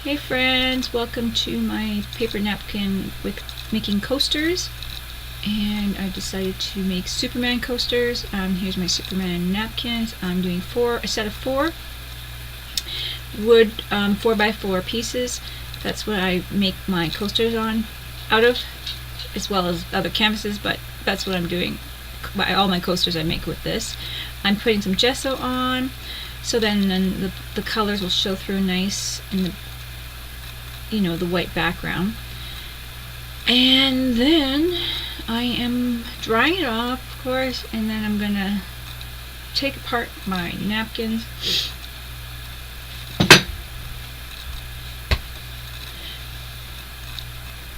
Hey friends, welcome to my paper napkin with making coasters, and I decided to make Superman coasters. Here's my Superman napkins. I'm doing a set of 4 wood 4x4 pieces. That's what I make my coasters out of, as well as other canvases, but that's what I'm doing. All my coasters I make with this. I'm putting some gesso on, so then the colors will show through nice in the the white background. And then I am drying it off, of course, and then I'm gonna take apart my napkins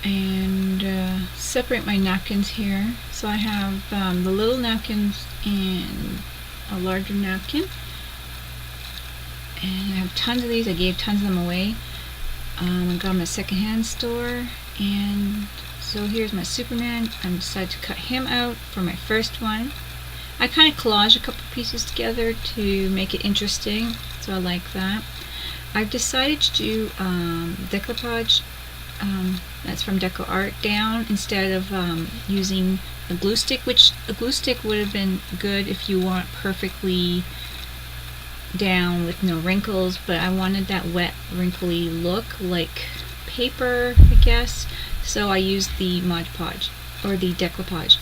and separate my napkins here. So I have the little napkins and a larger napkin, and I have tons of these. I gave tons of them away. I got them at a secondhand store, and so here's my Superman. I decided to cut him out for my first one. I kind of collage a couple pieces together to make it interesting, so I like that. I've decided to do decoupage, that's from DecoArts, down instead of using a glue stick, which a glue stick would have been good if you want perfectly down with no wrinkles, but I wanted that wet, wrinkly look like paper, I guess, so I used the Mod Podge, or the decoupage.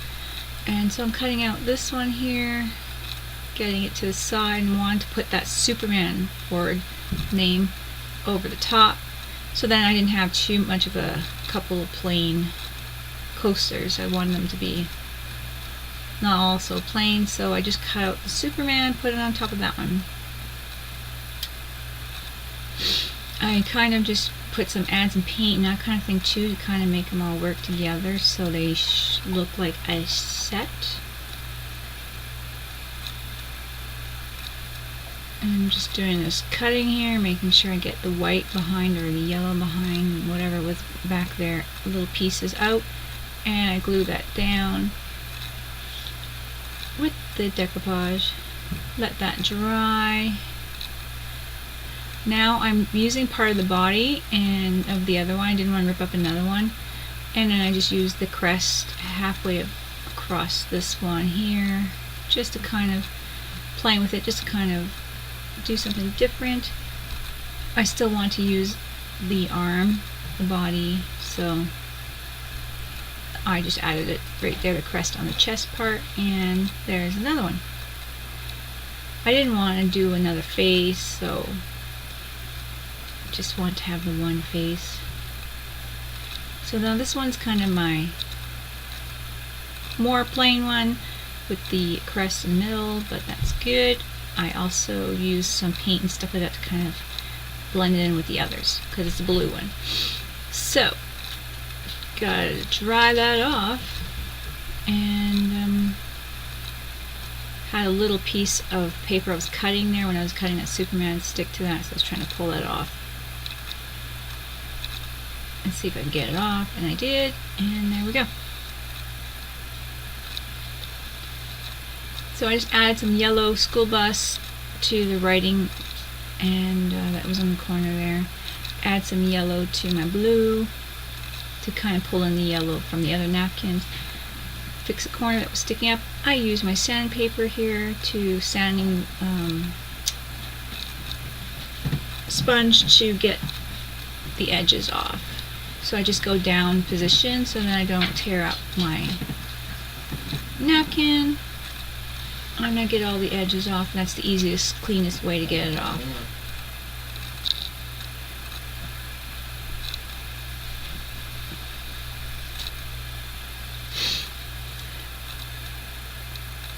And so I'm cutting out this one here, getting it to the side, and wanted to put that Superman word name over the top, so then I didn't have too much of a couple of plain coasters. I wanted them to be not all so plain, so I just cut out the Superman, put it on top of that one. I kind of just add some paint and that kind of thing too, to kind of make them all work together so they look like a set. I'm just doing this cutting here, making sure I get the white behind or the yellow behind, whatever was back there, little pieces out, and I glue that down with the decoupage. Let that dry. Now I'm using part of the body and of the other one. I didn't want to rip up another one, and then I just used the crest halfway across this one here, just to kind of play with it, just to kind of do something different. I still want to use the arm, the body, so I just added it right there, the crest on the chest part, and there's another one. I didn't want to do another face, so just want to have the one face. So now this one's kind of my more plain one with the crest in the middle, but that's good. I also use some paint and stuff like that to kind of blend it in with the others, because it's a blue one. So gotta dry that off, and had a little piece of paper I was cutting there when I was cutting that Superman, stick to that, so I was trying to pull that off and see if I can get it off, and I did, and there we go. So I just added some yellow school bus to the writing, and that was on the corner there. Add some yellow to my blue to kind of pull in the yellow from the other napkins. Fix the corner that was sticking up. I use my sandpaper here to sanding sponge to get the edges off. So I just go down position so that I don't tear up my napkin. I'm going to get all the edges off, and that's the easiest, cleanest way to get it off.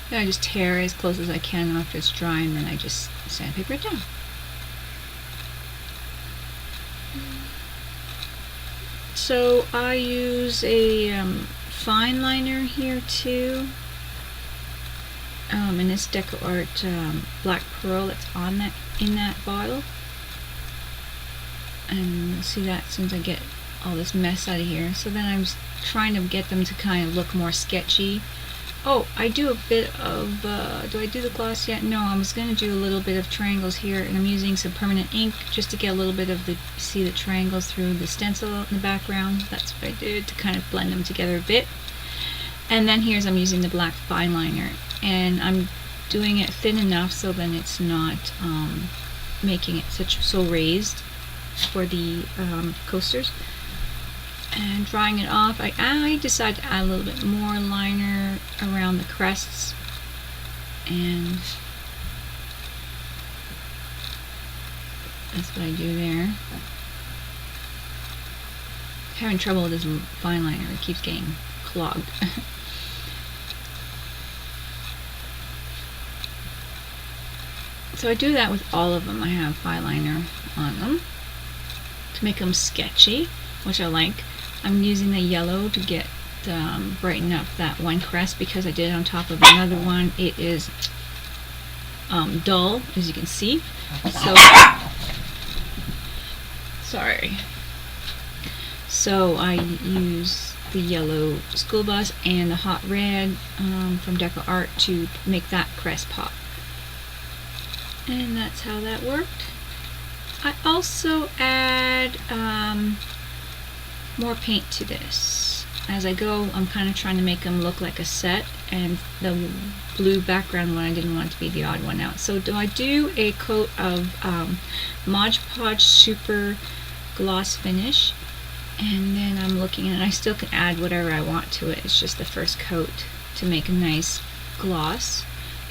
Then I just tear as close as I can after it's dry, and then I just sandpaper it down. So I use a fine liner here too, and this DecoArts black pearl that's on that in that bottle, and you'll see that as soon as I get all this mess out of here. So then I'm just trying to get them to kind of look more sketchy Oh, I do a bit of, do I do the gloss yet? No, I was going to do a little bit of triangles here, and I'm using some permanent ink just to get a little bit of the, see the triangles through the stencil in the background. That's what I did to kind of blend them together a bit. And then here's, I'm using the black fine liner, and I'm doing it thin enough so then it's not making it so raised for the coasters. And drying it off, I decided to add a little bit more liner around the crests, and that's what I do there. Having trouble with this fine liner, it keeps getting clogged. So I do that with all of them. I have fine liner on them to make them sketchy, which I like. I'm using the yellow to get brighten up that one crest because I did it on top of another one. It is dull, as you can see. So sorry. So I use the yellow school bus and the hot red from DecoArts to make that crest pop. And that's how that worked. I also add more paint to this. As I go, I'm kind of trying to make them look like a set, and the blue background one, I didn't want it to be the odd one out. So I do a coat of Mod Podge Super Gloss Finish, and then I'm looking at it. I still can add whatever I want to it. It's just the first coat to make a nice gloss,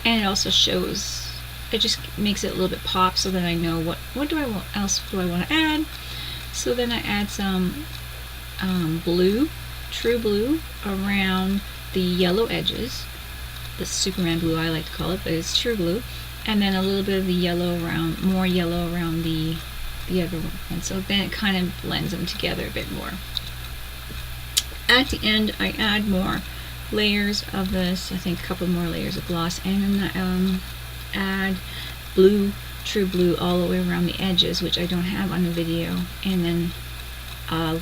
and it also shows, it just makes it a little bit pop so that I know what do I want, else do I want to add. So then I add some blue, true blue, around the yellow edges. The Superman blue I like to call it, but it's true blue. And then a little bit of the yellow around, more yellow around the other one. And so then it kind of blends them together a bit more. At the end, I add more layers of this. I think a couple more layers of gloss, and then add blue, true blue, all the way around the edges, which I don't have on the video. And then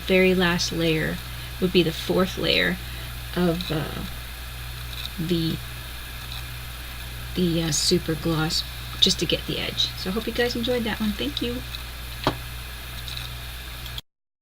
very last layer would be the fourth layer of the super gloss, just to get the edge. So I hope you guys enjoyed that one. Thank you.